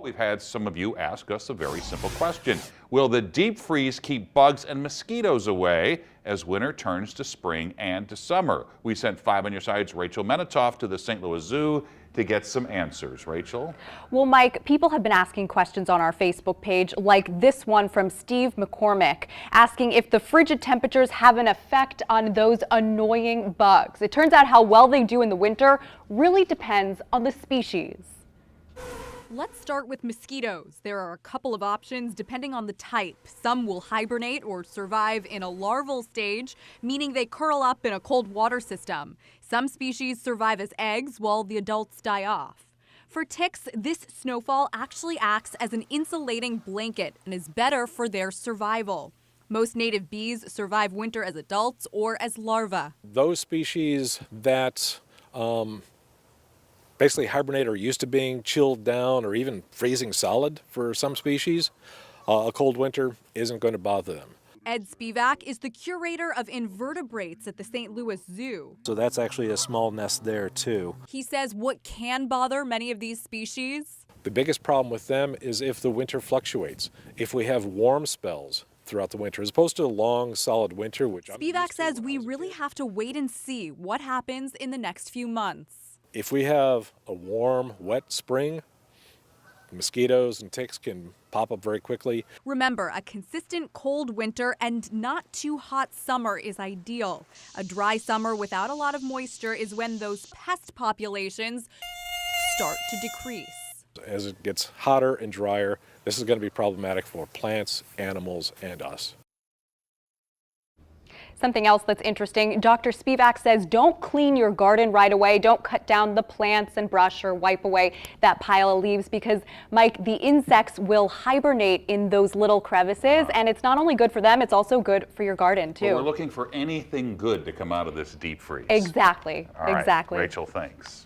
We've had some of you ask us a very simple question. Will the deep freeze keep bugs and mosquitoes away as winter turns to spring and to summer? We sent 5 on Your Side's Rachel Menitoff to the St. Louis Zoo to get some answers. Rachel? Well, Mike, people have been asking questions on our Facebook page, like this one from Steve McCormick, asking if the frigid temperatures have an effect on those annoying bugs. It turns out how well they do in the winter really depends on the species. Let's start with mosquitoes. There are a couple of options depending on the type. Some will hibernate or survive in a larval stage, meaning they curl up in a cold water system. Some species survive as eggs while the adults die off. For ticks, this snowfall actually acts as an insulating blanket and is better for their survival. Most native bees survive winter as adults or as larvae. Those species that basically hibernate are used to being chilled down or even freezing solid for some species, a cold winter isn't going to bother them. Ed Spivak is the curator of invertebrates at the St. Louis Zoo. So that's actually a small nest there too. He says what can bother many of these species? The biggest problem with them is if the winter fluctuates. If we have warm spells throughout the winter, as opposed to a long, solid winter, which Spivak says we really have to wait and see what happens in the next few months. If we have a warm, wet spring, mosquitoes and ticks can pop up very quickly. Remember, a consistent cold winter and not too hot summer is ideal. A dry summer without a lot of moisture is when those pest populations start to decrease. As it gets hotter and drier, this is going to be problematic for plants, animals, and us. Something else that's interesting, Dr. Spivak says don't clean your garden right away. Don't cut down the plants and brush or wipe away that pile of leaves because, Mike, the insects will hibernate in those little crevices, and it's not only good for them, it's also good for your garden, too. Well, we're looking for anything good to come out of this deep freeze. Exactly. All right, exactly. Rachel, thanks.